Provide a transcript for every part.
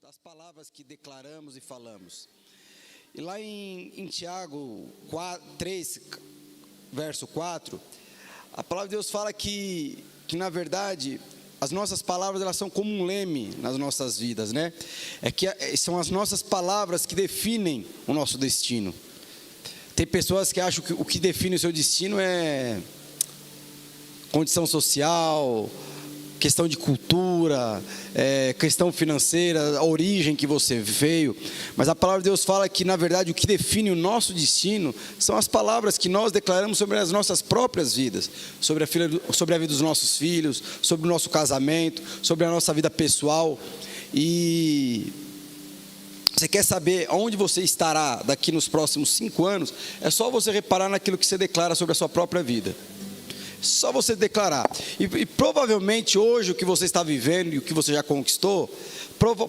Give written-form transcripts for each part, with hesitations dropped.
das palavras que declaramos e falamos. E lá em Tiago 3, verso 4, a palavra de Deus fala que na verdade, as nossas palavras, elas são como um leme nas nossas vidas, né? São as nossas palavras que definem o nosso destino. Tem pessoas que acham que o que define o seu destino é condição social, questão de cultura, questão financeira, a origem que você veio. Mas a palavra de Deus fala que, na verdade, o que define o nosso destino são as palavras que nós declaramos sobre as nossas próprias vidas, sobre a vida dos nossos filhos, sobre o nosso casamento, sobre a nossa vida pessoal. E você quer saber onde você estará daqui nos próximos 5 anos? É só você reparar naquilo que você declara sobre a sua própria vida. Só você declarar. E provavelmente hoje o que você está vivendo e o que você já conquistou,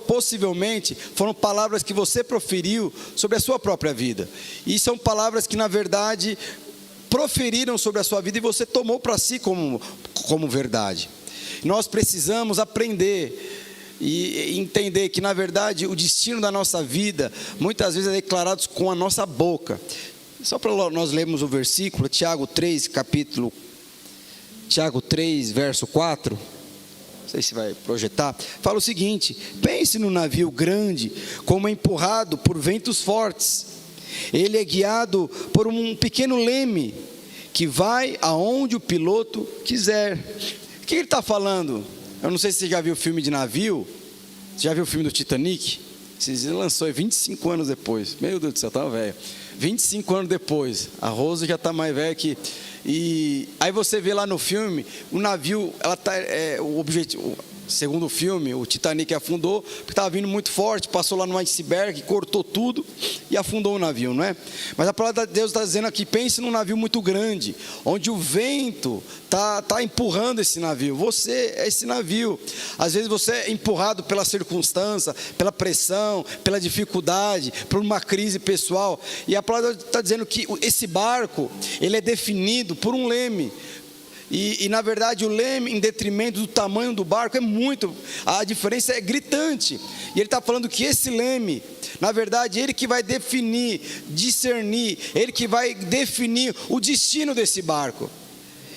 possivelmente foram palavras que você proferiu sobre a sua própria vida. E são palavras que na verdade proferiram sobre a sua vida e você tomou para si como verdade. Nós precisamos aprender e entender que na verdade o destino da nossa vida muitas vezes é declarado com a nossa boca. Só para nós lermos o versículo, Tiago 3, verso 4, não sei se vai projetar, fala o seguinte: pense no navio grande como é empurrado por ventos fortes. Ele é guiado por um pequeno leme que vai aonde o piloto quiser. O que ele está falando? Eu não sei se você já viu o filme de navio. Você já viu o filme do Titanic? Você lançou 25 anos depois. Meu Deus do céu, estava velho. 25 anos depois, a Rose já está mais velha que... E aí você vê lá no filme, o navio, o objetivo, segundo o filme, o Titanic afundou, porque estava vindo muito forte, passou lá no iceberg, cortou tudo e afundou o navio, não é? Mas a palavra de Deus está dizendo aqui, pense num navio muito grande, onde o vento está empurrando esse navio. Você é esse navio. Às vezes você é empurrado pela circunstância, pela pressão, pela dificuldade, por uma crise pessoal. E a palavra está dizendo que esse barco, ele é definido por um leme. E na verdade o leme, em detrimento do tamanho do barco, a diferença é gritante. E ele está falando que esse leme, na verdade, ele que vai definir, discernir, ele que vai definir o destino desse barco.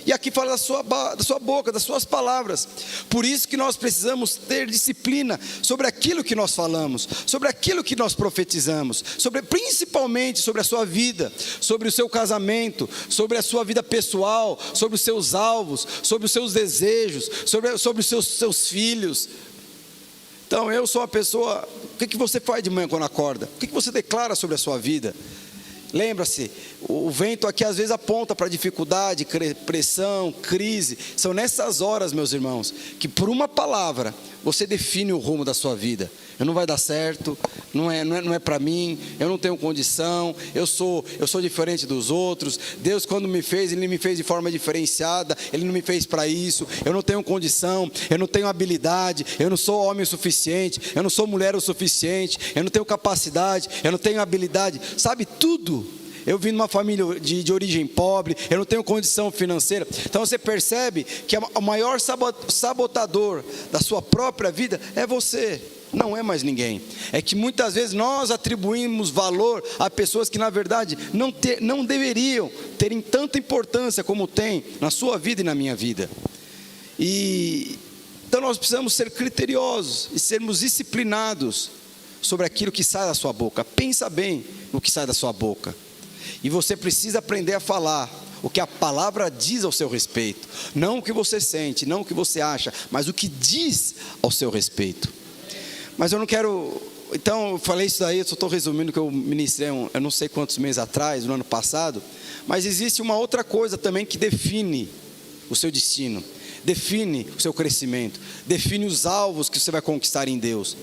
E aqui fala da sua boca, das suas palavras. Por isso que nós precisamos ter disciplina sobre aquilo que nós falamos, sobre aquilo que nós profetizamos, principalmente sobre a sua vida, sobre o seu casamento, sobre a sua vida pessoal, sobre os seus alvos, sobre os seus desejos, sobre os seus filhos. Então eu sou uma pessoa, o que você faz de manhã quando acorda? O que você declara sobre a sua vida? Lembra-se, o vento aqui às vezes aponta para dificuldade, pressão, crise. São nessas horas, meus irmãos, que por uma palavra você define o rumo da sua vida. Não vai dar certo, não é para mim, eu não tenho condição, eu sou diferente dos outros. Deus, quando me fez, Ele me fez de forma diferenciada, Ele não me fez para isso. Eu não tenho condição, eu não tenho habilidade, eu não sou homem o suficiente, eu não sou mulher o suficiente, eu não tenho capacidade, eu não tenho habilidade, sabe, tudo. Eu vim de uma família de origem pobre, eu não tenho condição financeira. Então você percebe que o maior sabotador da sua própria vida é você. Não é mais ninguém. É que muitas vezes nós atribuímos valor a pessoas que na verdade não deveriam terem tanta importância como tem na sua vida e na minha vida. Então nós precisamos ser criteriosos e sermos disciplinados sobre aquilo que sai da sua boca. Pensa bem no que sai da sua boca. E você precisa aprender a falar o que a palavra diz ao seu respeito. Não o que você sente, não o que você acha, mas o que diz ao seu respeito. Mas eu não quero... Então eu falei isso daí, eu só estou resumindo que eu ministrei eu não sei quantos meses atrás, no ano passado. Mas existe uma outra coisa também que define o seu destino, define o seu crescimento, define os alvos que você vai conquistar em Deus.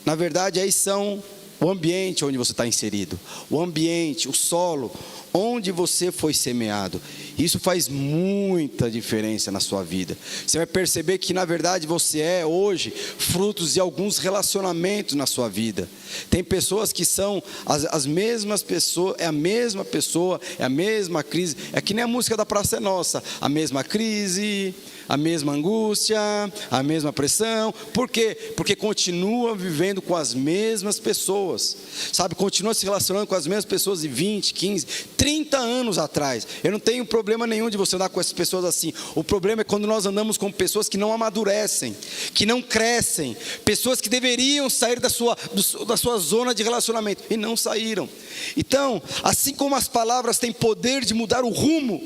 Na verdade, aí são o ambiente onde você está inserido, o ambiente, o solo onde você foi semeado. Isso faz muita diferença na sua vida. Você vai perceber que na verdade você é hoje frutos de alguns relacionamentos na sua vida. Tem pessoas que são as mesmas pessoas, é a mesma pessoa, é a mesma crise. É que nem a música da Praça é Nossa, a mesma crise, a mesma angústia, a mesma pressão. Por quê? Porque continua vivendo com as mesmas pessoas, sabe? Continua se relacionando com as mesmas pessoas de 20, 15, 30 anos atrás. Eu não tenho problema nenhum de você andar com essas pessoas assim. O problema é quando nós andamos com pessoas que não amadurecem, que não crescem, pessoas que deveriam sair da sua zona de relacionamento e não saíram. Então, assim como as palavras têm poder de mudar o rumo,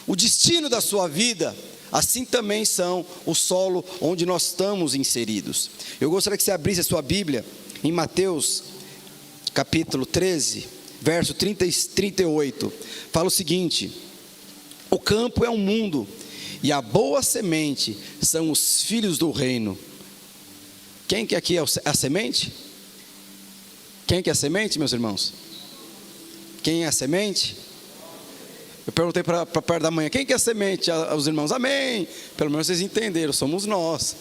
o destino da sua vida, assim também são o solo onde nós estamos inseridos. Eu gostaria que você abrisse a sua Bíblia em Mateus capítulo 13, verso 30 e 38. Fala o seguinte: o campo é um mundo, e a boa semente são os filhos do reino. Quem que aqui é a semente? Quem que é a semente, meus irmãos? Quem é a semente? Eu perguntei para perto da manhã, quem que é a semente? Os irmãos, amém. Pelo menos vocês entenderam, somos nós.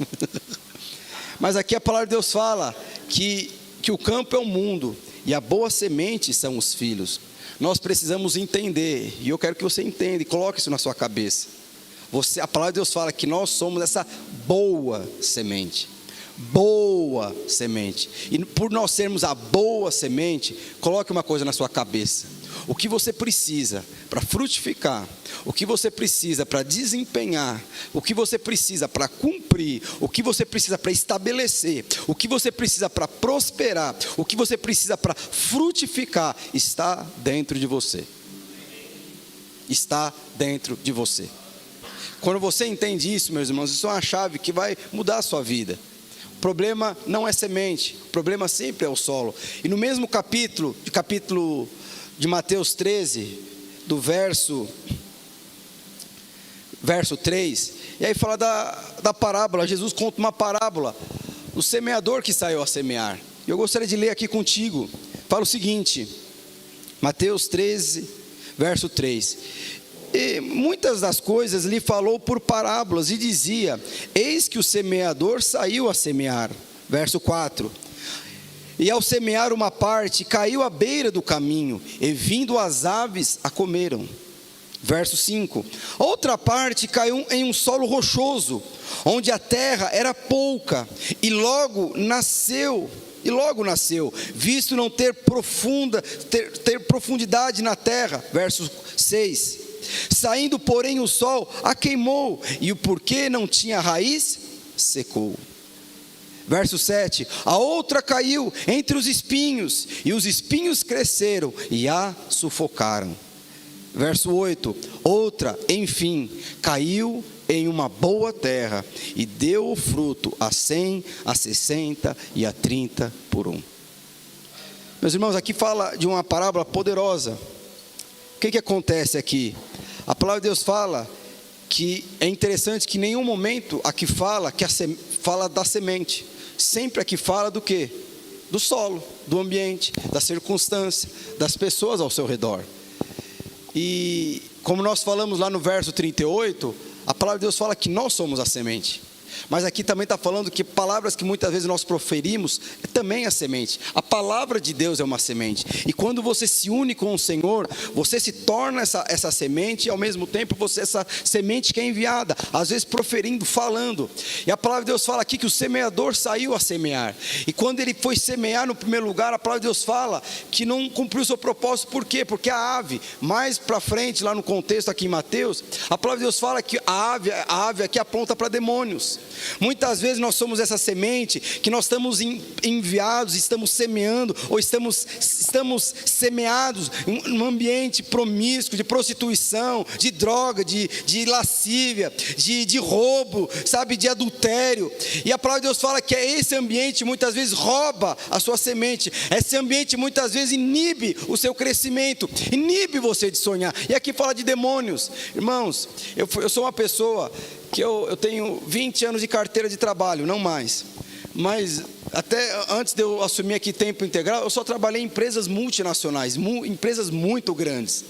Mas aqui a palavra de Deus fala que o campo é o mundo e a boa semente são os filhos. Nós precisamos entender, e eu quero que você entenda e coloque isso na sua cabeça. A palavra de Deus fala que nós somos essa boa semente. Boa semente. E por nós sermos a boa semente, coloque uma coisa na sua cabeça: o que você precisa para frutificar, o que você precisa para desempenhar, o que você precisa para cumprir, o que você precisa para estabelecer, o que você precisa para prosperar, o que você precisa para frutificar, está dentro de você. Está dentro de você. Quando você entende isso, meus irmãos, isso é uma chave que vai mudar a sua vida. O problema não é semente, o problema sempre é o solo. E no mesmo capítulo de Mateus 13, do verso 3, e aí fala da parábola. Jesus conta uma parábola do semeador que saiu a semear. Eu gostaria de ler aqui contigo. Fala o seguinte, Mateus 13, verso 3: e muitas das coisas lhe falou por parábolas e dizia: eis que o semeador saiu a semear. Verso 4: e ao semear uma parte, caiu à beira do caminho, e vindo as aves a comeram. Verso 5: outra parte caiu em um solo rochoso, onde a terra era pouca, e logo nasceu, visto não ter profundidade na terra. Verso 6: saindo porém o sol, a queimou, e o porquê não tinha raiz, secou. Verso 7: a outra caiu entre os espinhos, e os espinhos cresceram e a sufocaram. Verso 8: outra, enfim, caiu em uma boa terra, e deu o fruto a 100, a 60 e a 30 por um. Meus irmãos, aqui fala de uma parábola poderosa. O que acontece aqui? A palavra de Deus fala que é interessante que em nenhum momento aqui fala da semente. Sempre aqui fala do quê? Do solo, do ambiente, da circunstância, das pessoas ao seu redor. E como nós falamos lá no verso 38, a palavra de Deus fala que nós somos a semente. Mas aqui também está falando que palavras que muitas vezes nós proferimos é também a semente. A palavra de Deus é uma semente. E quando você se une com o Senhor, você se torna essa semente, e ao mesmo tempo você é essa semente que é enviada, às vezes proferindo, falando. E a palavra de Deus fala aqui que o semeador saiu a semear. E quando ele foi semear no primeiro lugar, a palavra de Deus fala que não cumpriu o seu propósito. Por quê? Porque a ave, mais para frente, lá no contexto aqui em Mateus, a palavra de Deus fala que a ave aqui aponta para demônios. Muitas vezes nós somos essa semente que nós estamos enviados, estamos semeando, ou estamos semeados em um ambiente promíscuo, de prostituição, de droga, de lascívia, de roubo, sabe, de adultério. E a palavra de Deus fala que esse ambiente muitas vezes rouba a sua semente. Esse ambiente muitas vezes inibe o seu crescimento, inibe você de sonhar. E aqui fala de demônios. Irmãos, eu sou uma pessoa que eu tenho 20 anos de carteira de trabalho, não mais. Mas até antes de eu assumir aqui tempo integral, eu só trabalhei em empresas multinacionais, empresas muito grandes.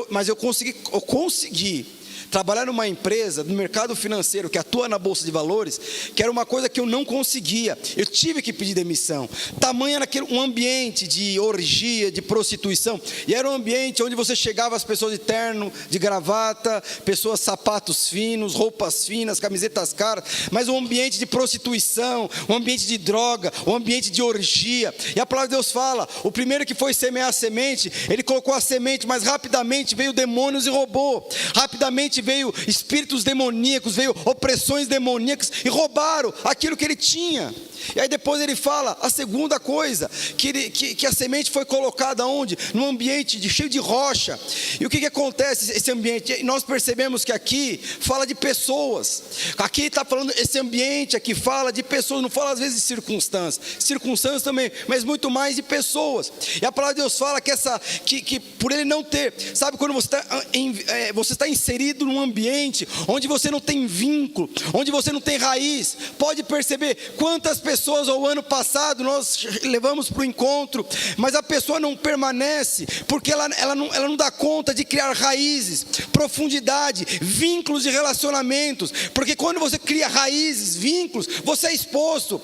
Mas eu consegui trabalhar numa empresa do mercado financeiro que atua na Bolsa de Valores, que era uma coisa que eu não conseguia. Eu tive que pedir demissão. Tamanho era um ambiente de orgia, de prostituição. E era um ambiente onde você chegava as pessoas de terno, de gravata, pessoas sapatos finos, roupas finas, camisetas caras, mas um ambiente de prostituição, um ambiente de droga, um ambiente de orgia. E a palavra de Deus fala, o primeiro que foi semear a semente, ele colocou a semente, mas rapidamente veio demônios e roubou. Rapidamente veio espíritos demoníacos, veio opressões demoníacas e roubaram aquilo que ele tinha. E aí depois ele fala a segunda coisa, que a semente foi colocada onde? Num ambiente cheio de rocha. E o que acontece esse ambiente? E nós percebemos que aqui fala de pessoas. Aqui está falando, esse ambiente aqui fala de pessoas, não fala às vezes de circunstâncias também, mas muito mais de pessoas. E a palavra de Deus fala que por ele não ter, sabe quando você está inserido num ambiente onde você não tem vínculo, onde você não tem raiz, pode perceber quantas pessoas ao ano passado nós levamos para o encontro, mas a pessoa não permanece, porque ela não dá conta de criar raízes, profundidade, vínculos de relacionamentos, porque quando você cria raízes, vínculos, você é exposto,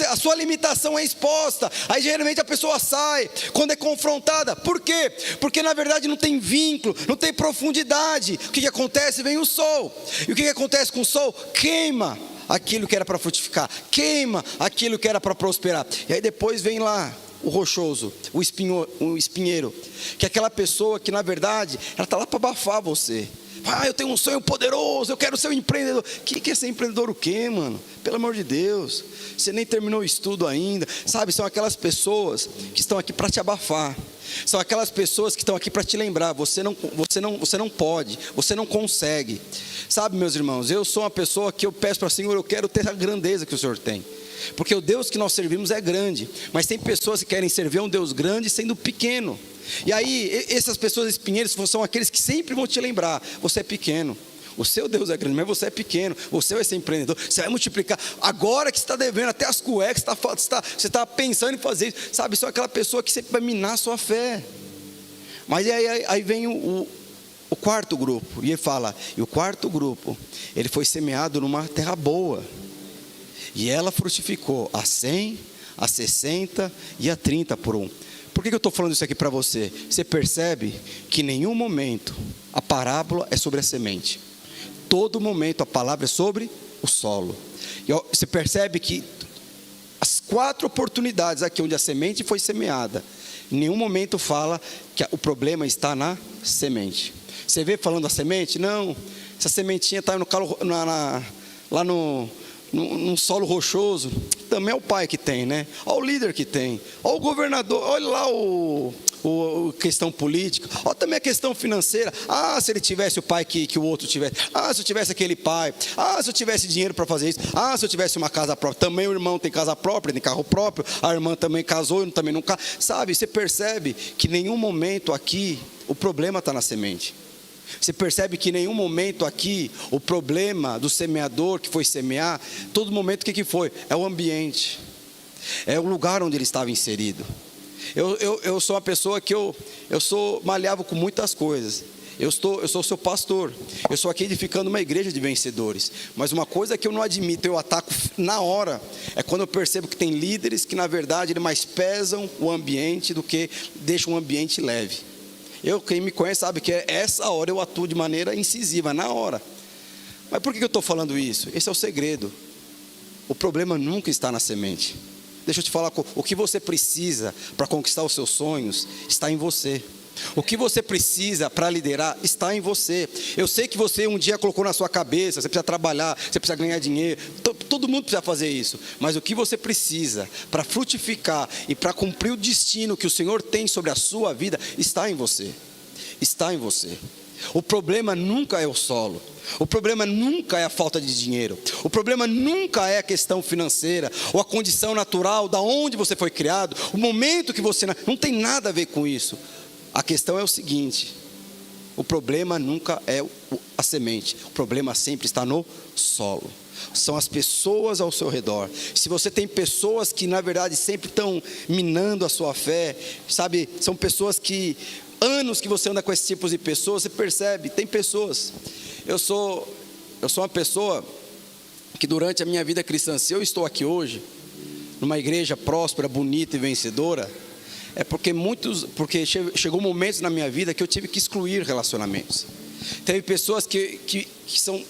a sua limitação é exposta, aí geralmente a pessoa sai, quando é confrontada, por quê? Porque na verdade não tem vínculo, não tem profundidade. O que acontece? Vem o sol, e o que acontece com o sol? Queima aquilo que era para frutificar, queima aquilo que era para prosperar, e aí depois vem lá o rochoso, o espinheiro, que é aquela pessoa que na verdade, ela está lá para abafar você. Eu tenho um sonho poderoso, eu quero ser um empreendedor. Que é ser empreendedor o quê, mano? Pelo amor de Deus, você nem terminou o estudo ainda, sabe? São aquelas pessoas que estão aqui para te abafar. São aquelas pessoas que estão aqui para te lembrar, você não pode, você não consegue. Sabe, meus irmãos, eu sou uma pessoa que eu peço para o Senhor, eu quero ter a grandeza que o Senhor tem. Porque o Deus que nós servimos é grande, mas tem pessoas que querem servir a um Deus grande sendo pequeno. E aí, essas pessoas espinheiras são aqueles que sempre vão te lembrar, você é pequeno. O seu Deus é grande, mas você é pequeno. Você vai ser empreendedor, você vai multiplicar. Agora que você está devendo até as cuecas, você está pensando em fazer isso. Sabe, só aquela pessoa que sempre vai minar a sua fé. Mas aí vem o quarto grupo. E ele fala, e o quarto grupo, ele foi semeado numa terra boa. E ela frutificou a 100, a 60 e a 30 por um. Por que eu estou falando isso aqui para você? Você percebe que em nenhum momento a parábola é sobre a semente. Todo momento a palavra é sobre o solo. E você percebe que as 4 oportunidades aqui onde a semente foi semeada, em nenhum momento fala que o problema está na semente. Você vê falando da semente? Não, essa sementinha está lá num solo rochoso. Também é o pai que tem, né? Olha o líder que tem, olha o governador, olha lá a questão política, olha também a questão financeira. Se ele tivesse o pai que o outro tivesse, se eu tivesse aquele pai, se eu tivesse dinheiro para fazer isso, se eu tivesse uma casa própria. Também o irmão tem casa própria, tem carro próprio, a irmã também casou, eu também não casou. Sabe, você percebe que em nenhum momento aqui o problema está na semente. Você percebe que em nenhum momento aqui o problema do semeador que foi semear, todo momento o que foi? É o ambiente, é o lugar onde ele estava inserido. Eu sou uma pessoa que eu sou maleável com muitas coisas. Eu sou seu pastor, eu estou aqui edificando uma igreja de vencedores. Mas uma coisa que eu não admito, eu ataco na hora, é quando eu percebo que tem líderes que na verdade eles mais pesam o ambiente do que deixam o ambiente leve. Quem me conhece sabe que essa hora eu atuo de maneira incisiva, na hora. Mas por que eu estou falando isso? Esse é o segredo. O problema nunca está na semente. Deixa eu te falar, o que você precisa para conquistar os seus sonhos está em você. O que você precisa para liderar está em você. Eu sei que você um dia colocou na sua cabeça, você precisa trabalhar, você precisa ganhar dinheiro, todo mundo precisa fazer isso. Mas o que você precisa para frutificar e para cumprir o destino que o Senhor tem sobre a sua vida está em você. Está em você. O problema nunca é o solo. O problema nunca é a falta de dinheiro. O problema nunca é a questão financeira ou a condição natural da onde você foi criado, o momento que você não tem nada a ver com isso. A questão é o seguinte: o problema nunca é a semente, o problema sempre está no solo. são as pessoas ao seu redor. Se você tem pessoas que na verdade sempre estão minando a sua fé, sabe, são pessoas que, anos que você anda com esses tipos de pessoas, você percebe, tem pessoas. Eu sou uma pessoa que durante a minha vida cristã, se eu estou aqui hoje, numa igreja próspera, bonita e vencedora, é porque chegou momentos na minha vida que eu tive que excluir relacionamentos. Teve pessoas que são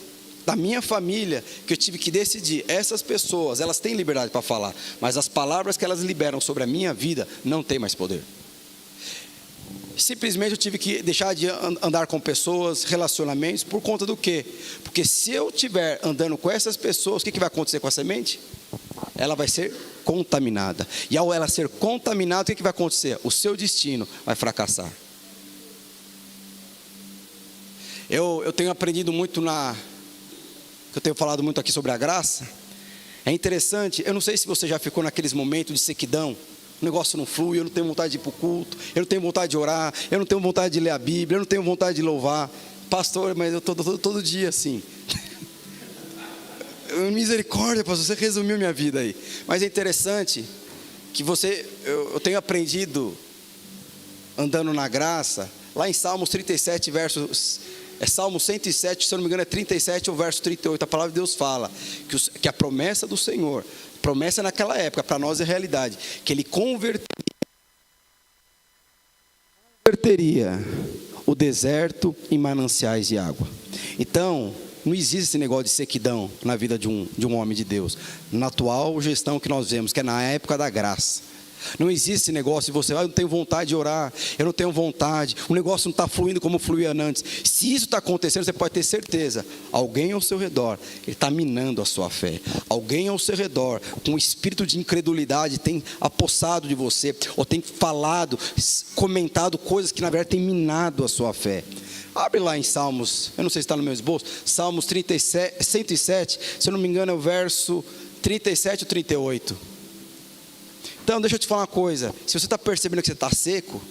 da minha família, que eu tive que decidir, essas pessoas, elas têm liberdade para falar, mas as palavras que elas liberam sobre a minha vida, não tem mais poder. Simplesmente eu tive que deixar de andar com pessoas, relacionamentos, por conta do quê? Porque se eu estiver andando com essas pessoas, o que vai acontecer com a semente? Ela vai ser contaminada, e ao ela ser contaminada, o que vai acontecer? O seu destino vai fracassar. Eu tenho aprendido muito eu tenho falado muito aqui sobre a graça. É interessante, eu não sei se você já ficou naqueles momentos de sequidão, o negócio não flui, eu não tenho vontade de ir para o culto, eu não tenho vontade de orar, eu não tenho vontade de ler a Bíblia, eu não tenho vontade de louvar. Pastor, mas eu estou todo dia assim. Misericórdia, pastor, você resumiu minha vida aí. Mas é interessante que eu tenho aprendido, andando na graça, lá em Salmos 37, Salmo 107, se eu não me engano é 37 ou verso 38, a palavra de Deus fala que a promessa do Senhor, promessa naquela época, para nós é realidade, que Ele converteria o deserto em mananciais de água. Então, não existe esse negócio de sequidão na vida de um homem de Deus, na atual gestão que nós vemos, que é na época da graça. Não existe esse negócio de você, eu não tenho vontade de orar, eu não tenho vontade, o negócio não está fluindo como fluía antes. Se isso está acontecendo, você pode ter certeza, alguém ao seu redor, ele está minando a sua fé. Alguém ao seu redor, com um espírito de incredulidade, tem apossado de você, ou tem falado, comentado coisas que na verdade tem minado a sua fé. Abre lá em Salmos, eu não sei se está no meu esboço, Salmos 107, se eu não me engano é o verso 37 ou 38. Então, deixa eu te falar uma coisa, se você está percebendo que você está seco,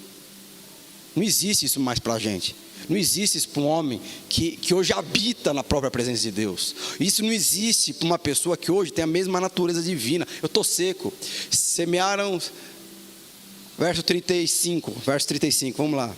não existe isso mais para a gente. Não existe isso para um homem que hoje habita na própria presença de Deus. Isso não existe para uma pessoa que hoje tem a mesma natureza divina. Eu estou seco. Semearam, verso 35, vamos lá.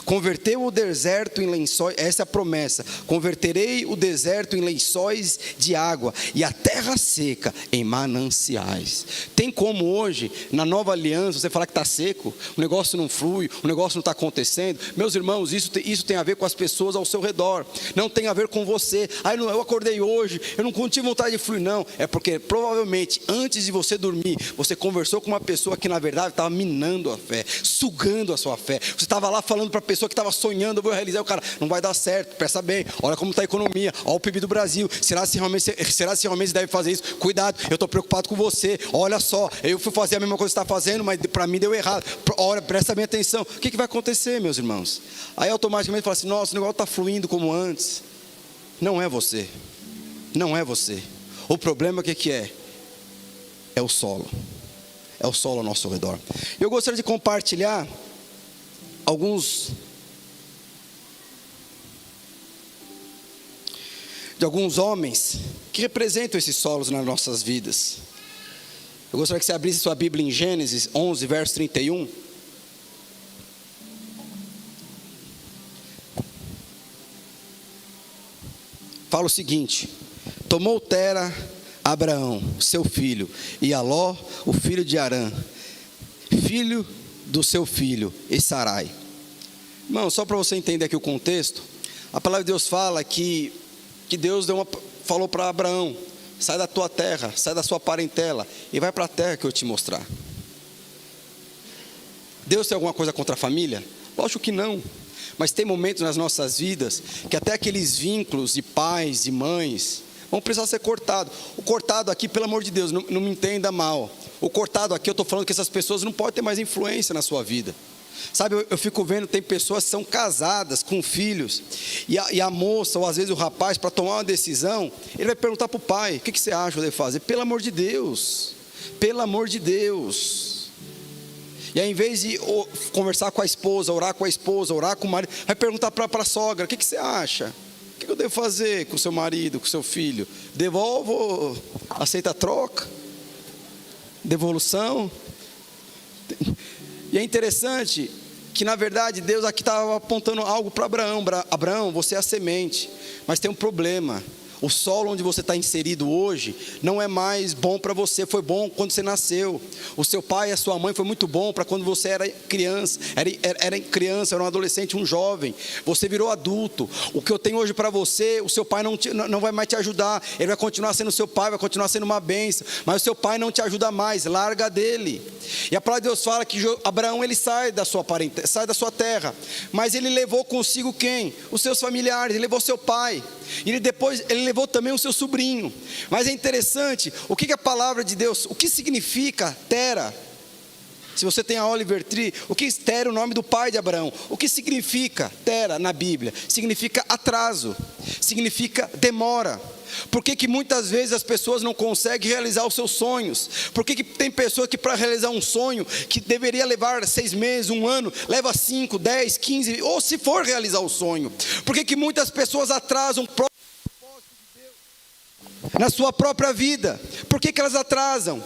Converteu o deserto em lençóis, essa é a promessa, converterei o deserto em lençóis de água e a terra seca em mananciais. Tem como hoje, na nova aliança, você falar que está seco, o negócio não flui, o negócio não está acontecendo? Meus irmãos, isso tem a ver com as pessoas ao seu redor, não tem a ver com você. Eu acordei hoje, eu não tive vontade de fluir, não. É porque provavelmente antes de você dormir, você conversou com uma pessoa que na verdade estava minando a fé, sugando a sua fé. Você estava lá falando para a pessoa que estava sonhando, eu vou realizar, o cara, não vai dar certo, presta bem, olha como está a economia, olha o PIB do Brasil, será se realmente você deve fazer isso? Cuidado, eu estou preocupado com você, olha só, eu fui fazer a mesma coisa que você está fazendo, mas para mim deu errado, olha, presta bem atenção, o que vai acontecer, meus irmãos? Aí automaticamente fala assim, nossa, o negócio está fluindo como antes. Não é você, o problema o que é? É o solo ao nosso redor. Eu gostaria de compartilhar alguns homens que representam esses solos nas nossas vidas. Eu gostaria que você abrisse sua Bíblia em Gênesis 11, verso 31. Fala o seguinte: tomou Tera Abraão, seu filho, e a Ló, o filho de Harã, filho do seu filho, e Sarai. Irmão, só para você entender aqui o contexto, a palavra de Deus fala que Deus falou para Abraão, sai da tua terra, sai da sua parentela, e vai para a terra que eu te mostrar. Deus tem alguma coisa contra a família? Lógico que não, mas tem momentos nas nossas vidas, que até aqueles vínculos de pais, de mães, vão precisar ser cortados. O cortado aqui, pelo amor de Deus, não me entenda mal, o cortado aqui, eu estou falando que essas pessoas não podem ter mais influência na sua vida. Sabe, eu fico vendo, tem pessoas que são casadas, com filhos, e a moça, ou às vezes o rapaz, para tomar uma decisão, ele vai perguntar para o pai, o que você acha que eu devo fazer? Pelo amor de Deus, e aí, em vez de conversar com a esposa, orar com o marido, vai perguntar para a sogra, o que você acha? que eu devo fazer com o seu marido, com o seu filho? Devolvo, aceita a troca? Devolução? E é interessante que na verdade Deus aqui estava apontando algo para Abraão. Abraão, você é a semente, mas tem um problema. O solo onde você está inserido hoje não é mais bom para você. Foi bom quando você nasceu. O seu pai e a sua mãe foi muito bom para quando você era criança. Era um adolescente, um jovem. Você virou adulto. O que eu tenho hoje para você, o seu pai não vai mais te ajudar. Ele vai continuar sendo seu pai, vai continuar sendo uma bênção. Mas o seu pai não te ajuda mais. Larga dele. E a palavra de Deus fala que Abraão, ele sai da sua parentela, sai da sua terra. Mas ele levou consigo quem? Os seus familiares. Ele levou seu pai. E ele levou também o seu sobrinho. Mas é interessante, o que a palavra de Deus, o que significa Tera? Se você tem a Oliver Tree, o que Tera é o nome do pai de Abraão? O que significa Tera na Bíblia? Significa atraso, significa demora. Por que muitas vezes as pessoas não conseguem realizar os seus sonhos? Por que tem pessoas que para realizar um sonho que deveria levar 6 meses, 1 ano, leva 5, 10, 15, ou se for realizar o sonho? Por que muitas pessoas atrasam o propósito de Deus na sua própria vida? Por que elas atrasam?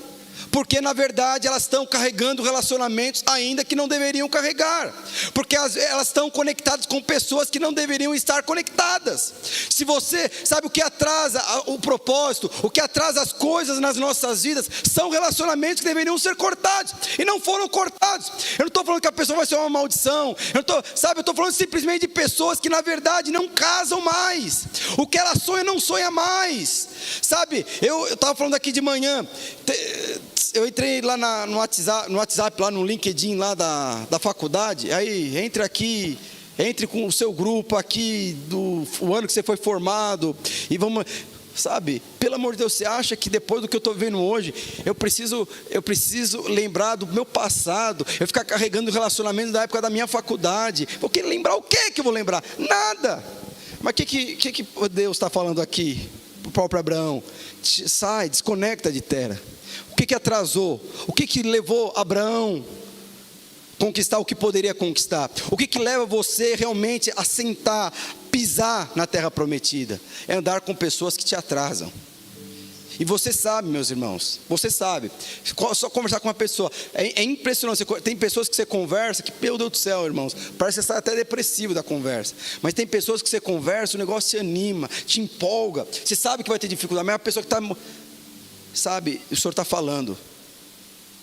Porque na verdade elas estão carregando relacionamentos ainda que não deveriam carregar, porque elas estão conectadas com pessoas que não deveriam estar conectadas. Se você sabe o que atrasa o propósito, o que atrasa as coisas nas nossas vidas, são relacionamentos que deveriam ser cortados e não foram cortados. Eu não estou falando que a pessoa vai ser uma maldição, eu estou falando simplesmente de pessoas que na verdade não casam mais. O que ela sonha não sonha mais. Sabe, eu estava falando aqui de manhã, eu entrei lá no WhatsApp, lá no LinkedIn lá da faculdade. Aí entre com o seu grupo aqui o ano que você foi formado e vamos, sabe, pelo amor de Deus, você acha que depois do que eu estou vendo hoje, eu preciso lembrar do meu passado, eu ficar carregando relacionamentos da época da minha faculdade? Vou querer lembrar o que eu vou lembrar? Nada. Mas o que Deus está falando aqui para o próprio Abraão? Sai, desconecta de Tera. O que atrasou? O que levou Abraão a conquistar o que poderia conquistar? O que leva você realmente a sentar, pisar na terra prometida? É andar com pessoas que te atrasam. E você sabe, meus irmãos, você sabe, só conversar com uma pessoa, é impressionante. Tem pessoas que você conversa, que, meu Deus do céu, irmãos, parece que você está até depressivo da conversa. Mas tem pessoas que você conversa, o negócio te anima, te empolga. Você sabe que vai ter dificuldade, mas é uma pessoa que está... Sabe, o Senhor está falando,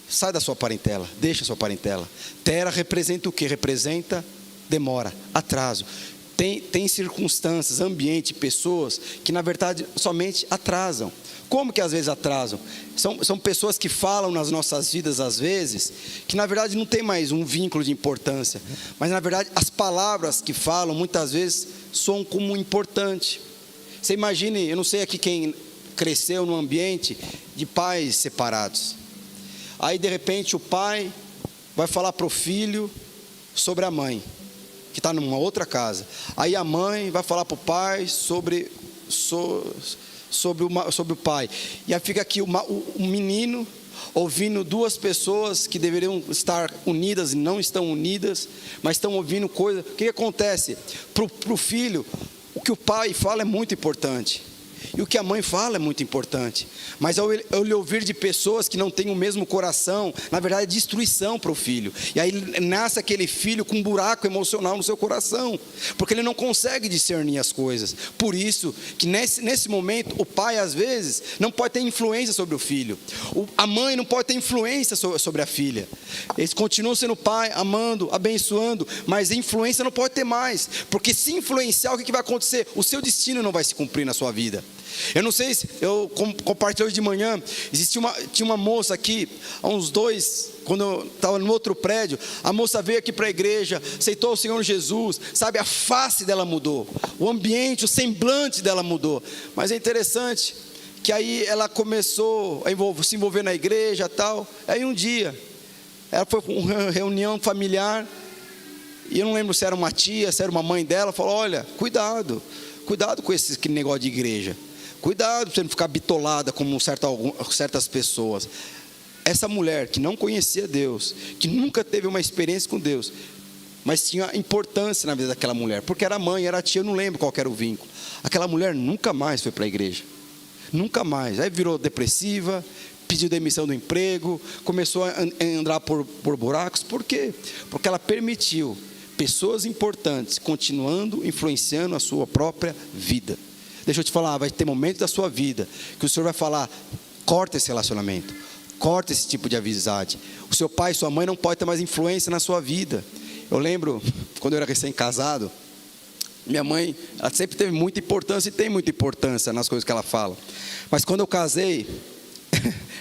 sai da sua parentela, deixa a sua parentela. Tera representa o que? Representa demora, atraso. Tem circunstâncias, ambiente, pessoas que na verdade somente atrasam. Como que às vezes atrasam? São pessoas que falam nas nossas vidas às vezes, que na verdade não tem mais um vínculo de importância. Mas na verdade as palavras que falam muitas vezes soam como importante. Você imagine, eu não sei aqui quem cresceu num ambiente de pais separados. Aí de repente o pai vai falar para o filho sobre a mãe, que está numa outra casa. Aí a mãe vai falar para o pai sobre o pai. E aí fica aqui um menino ouvindo duas pessoas que deveriam estar unidas e não estão unidas, mas estão ouvindo coisa. O que acontece? Para o filho, o que o pai fala é muito importante. E o que a mãe fala é muito importante. Mas ao ele ouvir de pessoas que não têm o mesmo coração, na verdade é destruição para o filho. E aí nasce aquele filho com um buraco emocional no seu coração, porque ele não consegue discernir as coisas. Por isso que nesse momento o pai às vezes não pode ter influência sobre o filho. A mãe não pode ter influência sobre a filha. Eles continuam sendo pai, amando, abençoando, mas a influência não pode ter mais. Porque se influenciar, o que vai acontecer? O seu destino não vai se cumprir na sua vida. Eu não sei se eu compartilhei hoje de manhã. Tinha uma moça aqui, há uns 2, quando eu estava no outro prédio. A moça veio aqui para a igreja, aceitou o Senhor Jesus, sabe, a face dela mudou, o ambiente, o semblante dela mudou. Mas é interessante que aí ela começou a se envolver na igreja e tal. Aí um dia ela foi para uma reunião familiar, e eu não lembro se era uma tia, se era uma mãe dela. Falou: olha, cuidado com esse negócio de igreja. Cuidado para você não ficar bitolada como certas pessoas. Essa mulher que não conhecia Deus, que nunca teve uma experiência com Deus, mas tinha importância na vida daquela mulher, porque era mãe, era tia, eu não lembro qual era o vínculo. Aquela mulher nunca mais foi para a igreja, nunca mais. Aí virou depressiva, pediu demissão do emprego, começou a andar por buracos. Por quê? Porque ela permitiu pessoas importantes continuando influenciando a sua própria vida. Deixa eu te falar, vai ter momentos da sua vida que o Senhor vai falar: corta esse relacionamento, corta esse tipo de amizade. O seu pai e sua mãe não podem ter mais influência na sua vida. Eu lembro, quando eu era recém-casado, minha mãe, ela sempre teve muita importância e tem muita importância nas coisas que ela fala. Mas quando eu casei,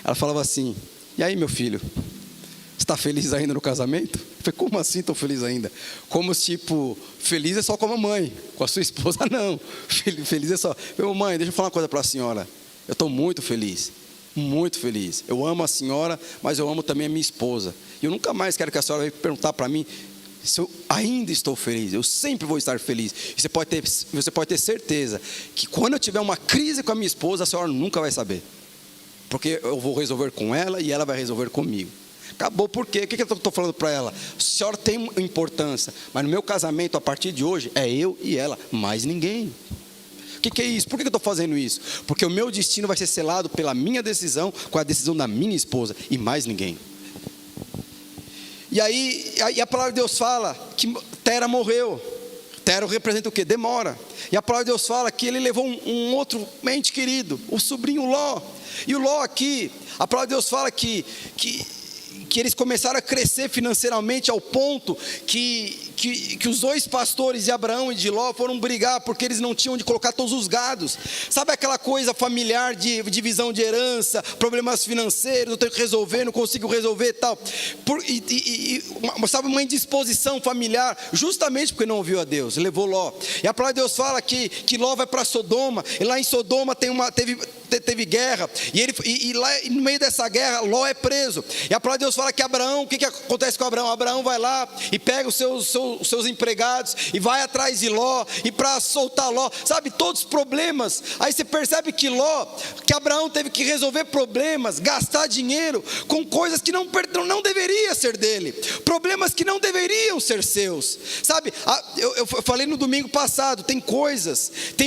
ela falava assim: e aí, meu filho, você está feliz ainda no casamento? Eu falei: como assim estou feliz ainda? Como tipo, feliz é só com a mamãe, com a sua esposa não. Feliz é só. Meu mãe, deixa eu falar uma coisa para a senhora. Eu estou muito feliz, muito feliz. Eu amo a senhora, mas eu amo também a minha esposa. E eu nunca mais quero que a senhora venha perguntar para mim se eu ainda estou feliz. Eu sempre vou estar feliz. E você pode ter certeza que quando eu tiver uma crise com a minha esposa, a senhora nunca vai saber. Porque eu vou resolver com ela e ela vai resolver comigo. Acabou. Por quê? O que eu estou falando para ela? A senhora tem importância, mas no meu casamento, a partir de hoje, é eu e ela, mais ninguém. O que é isso? Por que eu estou fazendo isso? Porque o meu destino vai ser selado pela minha decisão, com a decisão da minha esposa, e mais ninguém. E aí a palavra de Deus fala que Tera morreu. Tera representa o quê? Demora. E a palavra de Deus fala que ele levou um outro ente querido, o sobrinho Ló. E o Ló aqui, a palavra de Deus fala que eles começaram a crescer financeiramente ao ponto que os dois pastores de Abraão e de Ló foram brigar porque eles não tinham onde colocar todos os gados. Sabe aquela coisa familiar de divisão de herança, problemas financeiros, eu tenho que resolver, não consigo resolver e tal. Sabe, uma indisposição familiar, justamente porque não ouviu a Deus, levou Ló. E a palavra de Deus fala que Ló vai para Sodoma, e lá em Sodoma teve guerra, e lá no meio dessa guerra Ló é preso. E a palavra de Deus fala que Abraão, o que acontece com Abraão? Abraão vai lá e pega os seus empregados e vai atrás de Ló, e para soltar Ló, sabe, todos os problemas. Aí você percebe que Abraão teve que resolver problemas, gastar dinheiro com coisas que não deveria ser dele, problemas que não deveriam ser seus, sabe? Eu falei no domingo passado, tem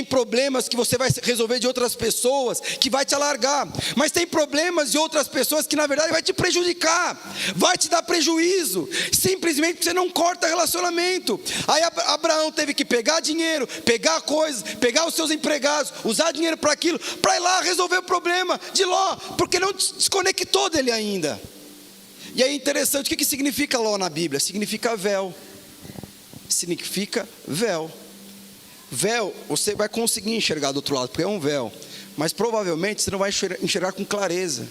problemas que você vai resolver de outras pessoas, que vai te alargar, mas tem problemas de outras pessoas que na verdade vai te prejudicar, vai te dar prejuízo, simplesmente porque você não corta relacionamento. Aí Abraão teve que pegar dinheiro, pegar coisas, pegar os seus empregados, usar dinheiro para aquilo, para ir lá resolver o problema de Ló, porque não desconectou dele ainda. E aí é interessante, o que significa Ló na Bíblia? Significa véu. Significa véu. Véu, você vai conseguir enxergar do outro lado, porque é um véu, mas provavelmente você não vai enxergar com clareza.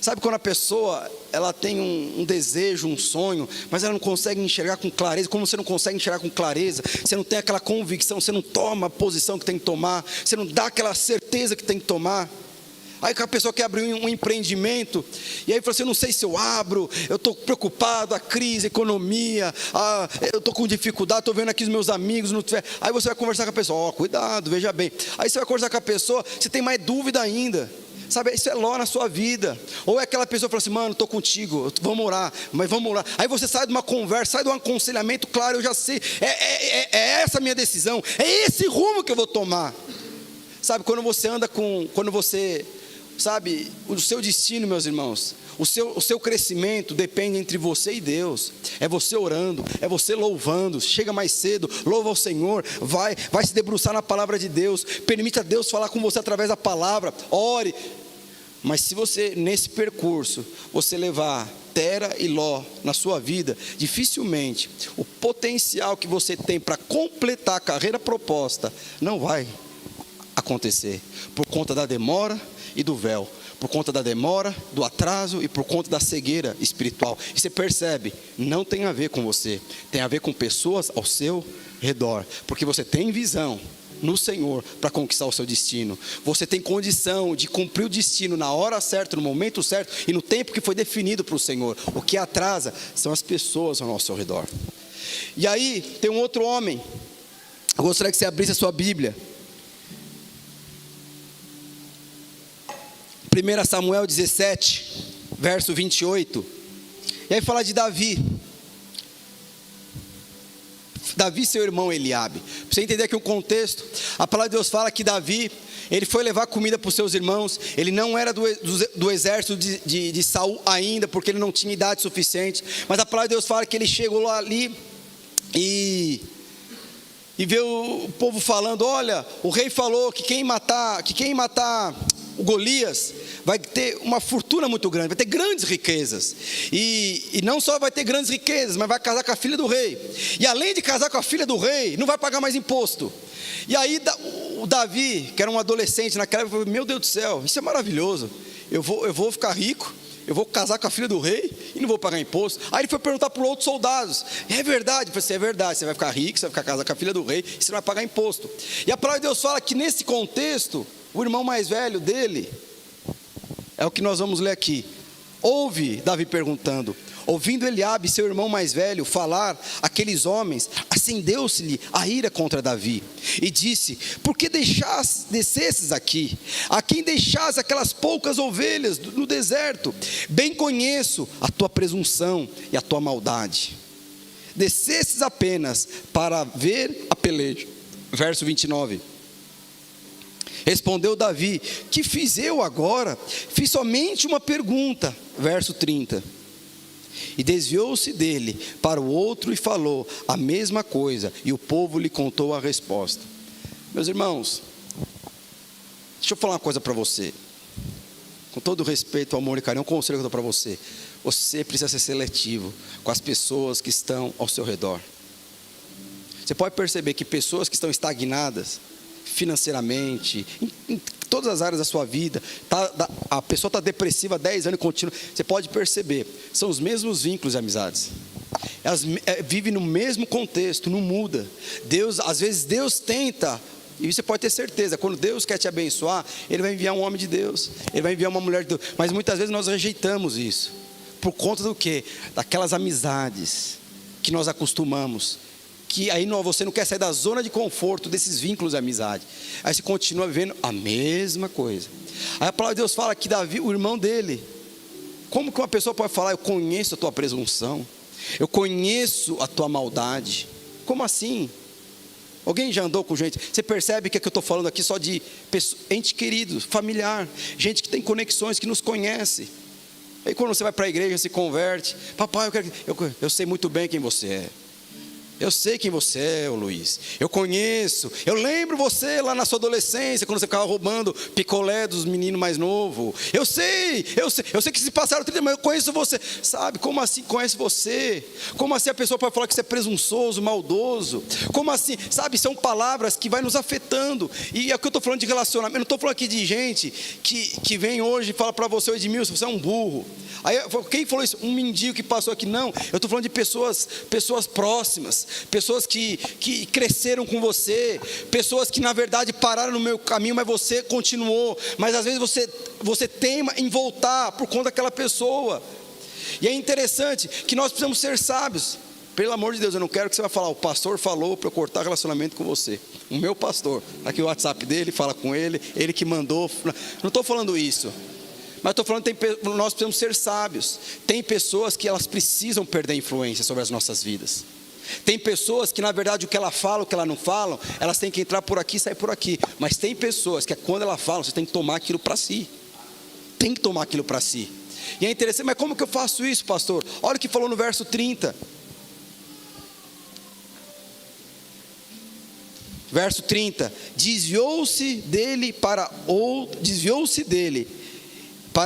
Sabe quando a pessoa, ela tem um desejo, um sonho, mas ela não consegue enxergar com clareza? Como você não consegue enxergar com clareza, você não tem aquela convicção, você não toma a posição que tem que tomar, você não dá aquela certeza que tem que tomar. Aí a pessoa quer abrir um empreendimento, e aí fala assim: eu não sei se eu abro, eu estou preocupado, a crise, a economia, eu estou com dificuldade, estou vendo aqui os meus amigos. Aí você vai conversar com a pessoa: cuidado, veja bem. Aí você vai conversar com a pessoa, você tem mais dúvida ainda. Sabe, isso é Ló na sua vida. Ou é aquela pessoa que fala assim: mano, estou contigo, vamos orar, mas vamos orar. Aí você sai de uma conversa, sai de um aconselhamento, claro, eu já sei, é essa a minha decisão, é esse rumo que eu vou tomar. Sabe, quando você sabe, o seu destino, meus irmãos, o seu crescimento depende entre você e Deus. É você orando, é você louvando. Chega mais cedo, louva ao Senhor, vai se debruçar na palavra de Deus, permita Deus falar com você através da palavra, ore. Mas se você, nesse percurso, você levar Tera e Ló na sua vida, dificilmente o potencial que você tem para completar a carreira proposta não vai acontecer, por conta da demora e do véu, por conta da demora, do atraso e por conta da cegueira espiritual. E você percebe, não tem a ver com você, tem a ver com pessoas ao seu redor, porque você tem visão no Senhor para conquistar o seu destino. Você tem condição de cumprir o destino na hora certa, no momento certo e no tempo que foi definido para o Senhor. O que atrasa são as pessoas ao nosso redor. E aí tem um outro homem. Eu gostaria que você abrisse a sua Bíblia, 1 Samuel 17, verso 28. E aí fala de Davi. Davi e seu irmão Eliabe. Para você entender aqui o contexto, a palavra de Deus fala que Davi, ele foi levar comida para os seus irmãos. Ele não era do exército de Saul ainda, porque ele não tinha idade suficiente. Mas a palavra de Deus fala que ele chegou lá ali e vê o povo falando: olha, o rei falou que quem matar o Golias vai ter uma fortuna muito grande, vai ter grandes riquezas, e não só vai ter grandes riquezas, mas vai casar com a filha do rei, e além de casar com a filha do rei, não vai pagar mais imposto. E aí o Davi, que era um adolescente naquela época, falou: meu Deus do céu, isso é maravilhoso, eu vou ficar rico, eu vou casar com a filha do rei e não vou pagar imposto. Aí ele foi perguntar para outros soldados: é verdade? Eu falei assim: é verdade, você vai ficar rico, você vai ficar casado com a filha do rei e você não vai pagar imposto. E a palavra de Deus fala que nesse contexto, o irmão mais velho dele, é o que nós vamos ler aqui, ouve Davi perguntando. Ouvindo Eliabe, seu irmão mais velho, falar aqueles homens, acendeu-se-lhe a ira contra Davi, e disse: por que descesses aqui? A quem deixaste aquelas poucas ovelhas no deserto? Bem conheço a tua presunção e a tua maldade. Descesses apenas para ver a peleja. Verso 29. Respondeu Davi: que fiz eu agora? Fiz somente uma pergunta. Verso 30. E desviou-se dele para o outro e falou a mesma coisa, e o povo lhe contou a resposta. Meus irmãos, deixa eu falar uma coisa para você, com todo respeito, amor e carinho, um conselho que eu dou para você: você precisa ser seletivo com as pessoas que estão ao seu redor. Você pode perceber que pessoas que estão estagnadas financeiramente, em todas as áreas da sua vida, a pessoa está depressiva há 10 anos e continua. Você pode perceber, são os mesmos vínculos de amizades. Elas vivem no mesmo contexto, não muda. Às vezes Deus tenta, e você pode ter certeza, quando Deus quer te abençoar, Ele vai enviar um homem de Deus, Ele vai enviar uma mulher de Deus. Mas muitas vezes nós rejeitamos isso. Por conta do quê? Daquelas amizades que nós acostumamos, que aí você não quer sair da zona de conforto desses vínculos de amizade. Aí você continua vivendo a mesma coisa. Aí a palavra de Deus fala que Davi, o irmão dele, como que uma pessoa pode falar: eu conheço a tua presunção, eu conheço a tua maldade? Como assim? Alguém já andou com gente? Você percebe que é que eu estou falando aqui só de ente querido, familiar, gente que tem conexões, que nos conhece. Aí quando você vai para a igreja, se converte: papai, eu sei muito bem quem você é. Eu sei quem você é, Luiz. Eu conheço. Eu lembro você lá na sua adolescência, quando você ficava roubando picolé dos meninos mais novos. Eu sei que se passaram 30 anos, mas eu conheço você. Sabe, como assim conhece você? Como assim a pessoa pode falar que você é presunçoso, maldoso? Como assim? Sabe, são palavras que vai nos afetando. E é o que eu estou falando de relacionamento. Eu não estou falando aqui de gente que vem hoje e fala para você: Edmilson, você é um burro. Aí, quem falou isso? Um mendigo que passou aqui. Não, eu estou falando de pessoas próximas, pessoas que cresceram com você, pessoas que na verdade pararam no meu caminho, mas você continuou. Mas às vezes você teima em voltar por conta daquela pessoa. E é interessante que nós precisamos ser sábios. Pelo amor de Deus, eu não quero que você vá falar: o pastor falou para eu cortar relacionamento com você. O meu pastor, aqui o WhatsApp dele, fala com ele, ele que mandou. Não estou falando isso. Mas estou falando que nós precisamos ser sábios. Tem pessoas que elas precisam perder influência sobre as nossas vidas. Tem pessoas que na verdade o que ela fala, o que ela não fala, elas têm que entrar por aqui e sair por aqui. Mas tem pessoas que quando ela fala, você tem que tomar aquilo para si. Tem que tomar aquilo para si. E é interessante: mas como que eu faço isso, pastor? Olha o que falou no verso 30. Verso 30. Desviou-se dele para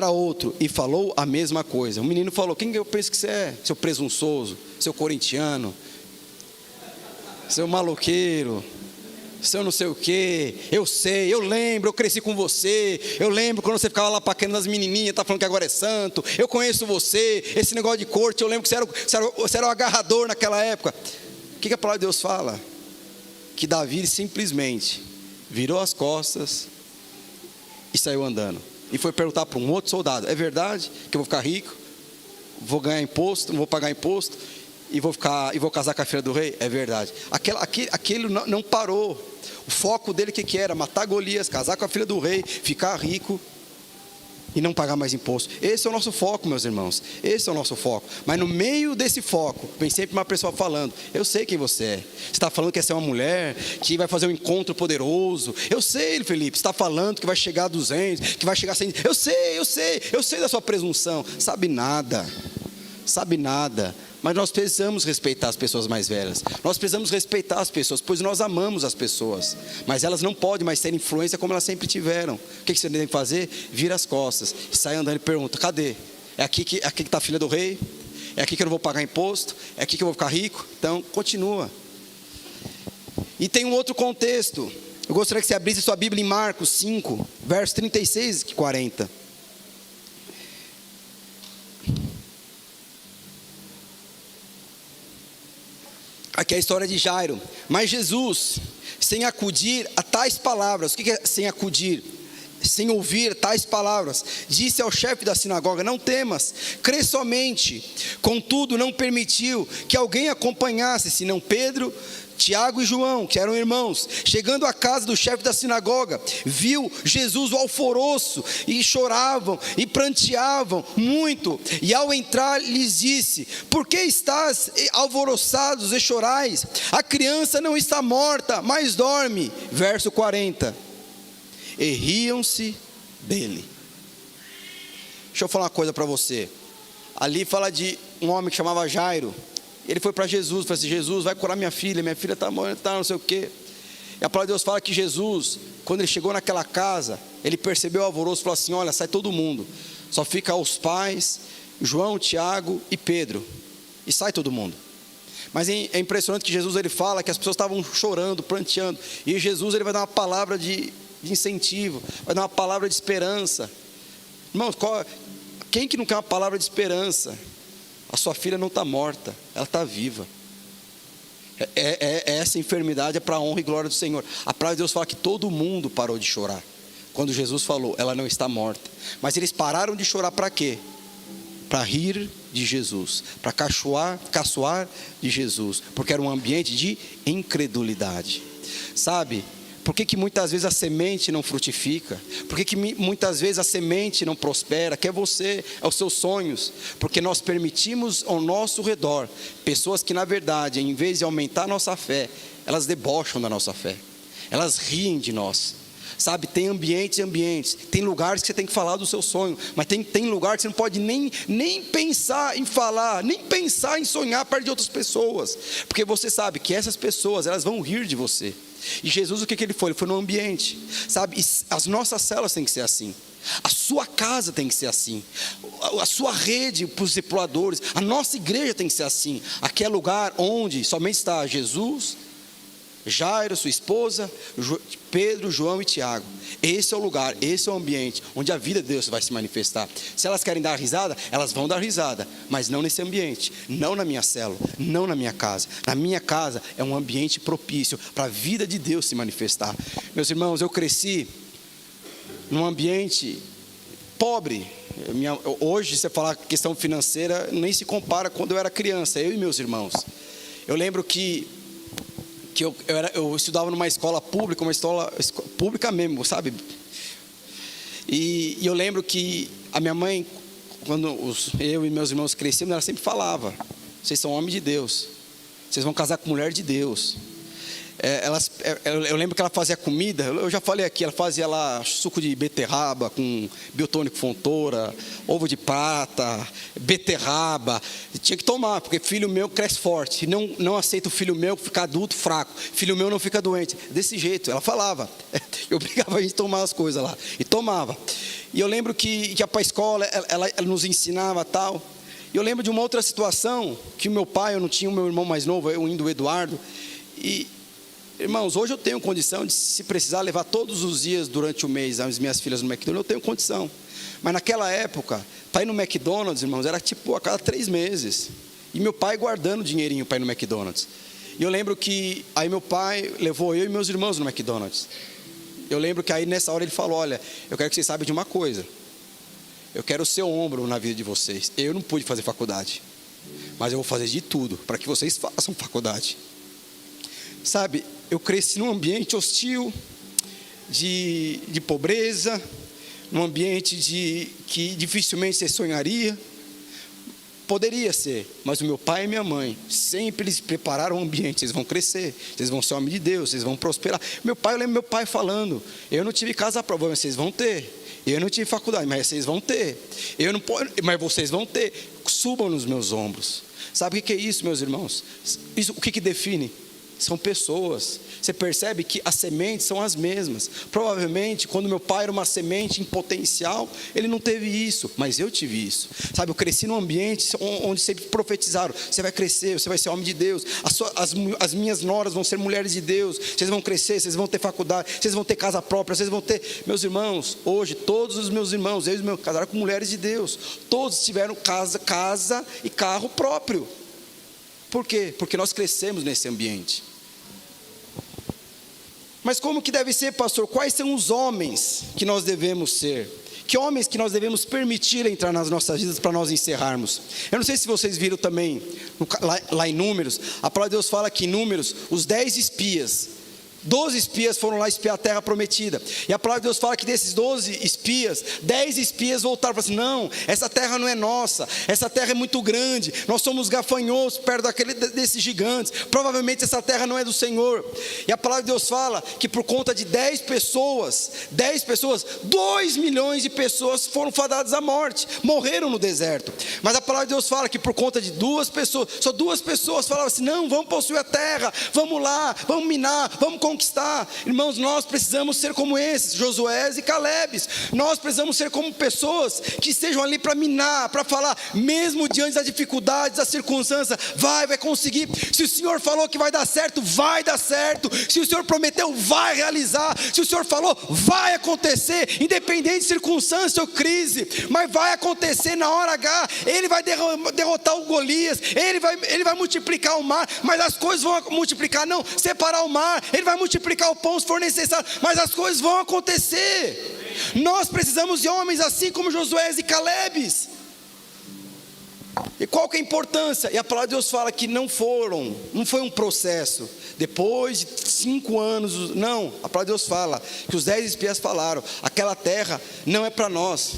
outro e falou a mesma coisa. O menino falou: quem eu penso que você é? Seu presunçoso, seu corintiano, seu maloqueiro, seu não sei o que. Eu sei, eu lembro, eu cresci com você. Eu lembro quando você ficava lá paquerando as menininhas, tá falando que agora é santo. Eu conheço você, esse negócio de corte. Eu lembro que você era o agarrador naquela época. O que a palavra de Deus fala? Que Davi simplesmente virou as costas e saiu andando. E foi perguntar para um outro soldado: é verdade que eu vou ficar rico, vou ganhar imposto, não vou pagar imposto, e vou casar com a filha do rei? É verdade. Aquele não parou. O foco dele que era? Matar Golias, casar com a filha do rei, ficar rico. e não pagar mais imposto. Esse é o nosso foco, meus irmãos. Esse é o nosso foco. Mas no meio desse foco, vem sempre uma pessoa falando: eu sei quem você é. Você está falando que essa é uma mulher que vai fazer um encontro poderoso. Eu sei, Felipe, você está falando que vai chegar a 200, que vai chegar a 100. Eu sei da sua presunção. Sabe nada. Mas nós precisamos respeitar as pessoas mais velhas. Nós precisamos respeitar as pessoas, pois nós amamos as pessoas. Mas elas não podem mais ter influência como elas sempre tiveram. O que você tem que fazer? Vira as costas, sai andando e pergunta: cadê? É aqui que está a filha do rei? É aqui que eu não vou pagar imposto? É aqui que eu vou ficar rico? Então, continua. E tem um outro contexto. Eu gostaria que você abrisse sua Bíblia em Marcos 5, versos 36 e 40. Aqui é a história de Jairo. Mas Jesus, sem acudir a tais palavras, o que é sem acudir? Sem ouvir tais palavras, disse ao chefe da sinagoga: não temas, crê somente. Contudo, não permitiu que alguém acompanhasse, senão Pedro, Tiago e João, que eram irmãos. Chegando à casa do chefe da sinagoga, viu Jesus o alvoroço, e choravam e pranteavam muito. E ao entrar lhes disse: por que estás alvoroçados e chorais? A criança não está morta, mas dorme. Verso 40. E riam-se dele. Deixa eu falar uma coisa para você. Ali fala de um homem que chamava Jairo. Ele foi para Jesus, falou assim: Jesus, vai curar minha filha está morrendo, não sei o quê. E a palavra de Deus fala que Jesus, quando ele chegou naquela casa, ele percebeu o alvoroço e falou assim: olha, sai todo mundo, só fica os pais, João, Tiago e Pedro, e sai todo mundo. Mas é impressionante que Jesus, ele fala que as pessoas estavam chorando, pranteando, e Jesus, ele vai dar uma palavra de incentivo, vai dar uma palavra de esperança. Irmãos, quem que não quer uma palavra de esperança? A sua filha não está morta, ela está viva. Essa enfermidade é para a honra e glória do Senhor. A palavra de Deus fala que todo mundo parou de chorar quando Jesus falou: ela não está morta. Mas eles pararam de chorar para quê? Para rir de Jesus, para caçoar de Jesus, porque era um ambiente de incredulidade. Sabe? Por que muitas vezes a semente não frutifica? Por que muitas vezes a semente não prospera? Que é você, é os seus sonhos. Porque nós permitimos ao nosso redor pessoas que, na verdade, em vez de aumentar a nossa fé, elas debocham da nossa fé. Elas riem de nós. Sabe, tem ambientes e ambientes. Tem lugares que você tem que falar do seu sonho, mas tem lugar que você não pode nem pensar em falar, nem pensar em sonhar perto de outras pessoas, porque você sabe que essas pessoas, elas vão rir de você. E Jesus, o que ele foi? Ele foi no ambiente, sabe? E as nossas células têm que ser assim. A sua casa tem que ser assim. A sua rede para os discipuladores, a nossa igreja tem que ser assim. Aqui é lugar onde somente está Jesus, Jairo, sua esposa, Pedro, João e Tiago. Esse é o lugar, esse é o ambiente onde a vida de Deus vai se manifestar. Se elas querem dar risada, elas vão dar risada, mas não nesse ambiente, não na minha célula, não na minha casa. Na minha casa é um ambiente propício para a vida de Deus se manifestar. Meus irmãos, eu cresci num ambiente pobre. Hoje, se você falar questão financeira, nem se compara quando eu era criança, eu e meus irmãos. Eu lembro que eu estudava numa escola pública, uma escola pública mesmo, sabe? E eu lembro que a minha mãe, quando eu e meus irmãos crescemos, ela sempre falava: vocês são homens de Deus, vocês vão casar com mulher de Deus. Eu lembro que ela fazia comida, eu já falei aqui, ela fazia lá suco de beterraba com biotônico Fontoura, ovo de prata, beterraba. Tinha que tomar, porque filho meu cresce forte. Não aceito filho meu ficar adulto fraco. Filho meu não fica doente. Desse jeito, ela falava. Eu obrigava a gente a tomar as coisas lá. E tomava. E eu lembro que ia para a escola, ela nos ensinava tal. E eu lembro de uma outra situação, que o meu pai, eu não tinha o meu irmão mais novo, eu indo o Eduardo. E irmãos, hoje eu tenho condição de, se precisar, levar todos os dias durante o mês as minhas filhas no McDonald's, eu tenho condição. Mas naquela época, para ir no McDonald's, irmãos, era tipo a cada 3 meses. E meu pai guardando dinheirinho para ir no McDonald's. E eu lembro que aí meu pai levou eu e meus irmãos no McDonald's. Eu lembro que aí nessa hora ele falou: olha, eu quero que vocês saibam de uma coisa. Eu quero o seu ombro na vida de vocês. Eu não pude fazer faculdade, mas eu vou fazer de tudo para que vocês façam faculdade. Sabe, eu cresci num ambiente hostil, de pobreza, num ambiente que dificilmente você sonharia. Poderia ser, mas o meu pai e minha mãe sempre eles prepararam o ambiente. Vocês vão crescer, vocês vão ser homem de Deus, vocês vão prosperar. Eu lembro meu pai falando: eu não tive casa própria, mas vocês vão ter. Eu não tive faculdade, mas vocês vão ter. Eu não, mas vocês vão ter. Subam nos meus ombros. Sabe o que é isso, meus irmãos? Isso, o que define? São pessoas. Você percebe que as sementes são as mesmas. Provavelmente, quando meu pai era uma semente em potencial, ele não teve isso, mas eu tive isso. Sabe, eu cresci num ambiente onde sempre profetizaram: você vai crescer, você vai ser homem de Deus, as minhas noras vão ser mulheres de Deus, vocês vão crescer, vocês vão ter faculdade, vocês vão ter casa própria, vocês vão ter... Meus irmãos, hoje, todos os meus irmãos, eles casaram com mulheres de Deus, todos tiveram casa e carro próprio. Por quê? Porque nós crescemos nesse ambiente. Mas como que deve ser, pastor? Quais são os homens que nós devemos ser? Que homens que nós devemos permitir entrar nas nossas vidas para nós encerrarmos? Eu não sei se vocês viram também, lá em Números, a palavra de Deus fala que em Números, os 10 espias, 12 espias foram lá espiar a terra prometida. E a palavra de Deus fala que desses 12 espias, 10 espias voltaram e falaram assim: não, essa terra não é nossa, essa terra é muito grande, nós somos gafanhotos perto desses gigantes, provavelmente essa terra não é do Senhor. E a palavra de Deus fala que por conta de 10 pessoas, 2 milhões de pessoas foram fadadas à morte, morreram no deserto. Mas a palavra de Deus fala que por conta de 2 pessoas, só 2 pessoas falavam assim: não, vamos possuir a terra, vamos lá, vamos minar, vamos conquistar. Irmãos, nós precisamos ser como esses, Josué e Caleb. Nós precisamos ser como pessoas que estejam ali para minar, para falar, mesmo diante das dificuldades, das circunstâncias, vai conseguir. Se o Senhor falou que vai dar certo, vai dar certo. Se o Senhor prometeu, vai realizar. Se o Senhor falou, vai acontecer, independente de circunstância ou crise, mas vai acontecer na hora H. Ele vai derrotar o Golias, ele vai multiplicar o mar, mas as coisas vão multiplicar, não, separar o mar, ele vai multiplicar o pão se for necessário, mas as coisas vão acontecer. Nós precisamos de homens assim como Josué e Caleb. E qual que é a importância? E a palavra de Deus fala que não foi um processo, depois de 5 anos, não, a palavra de Deus fala, que os 10 espias falaram, aquela terra não é para nós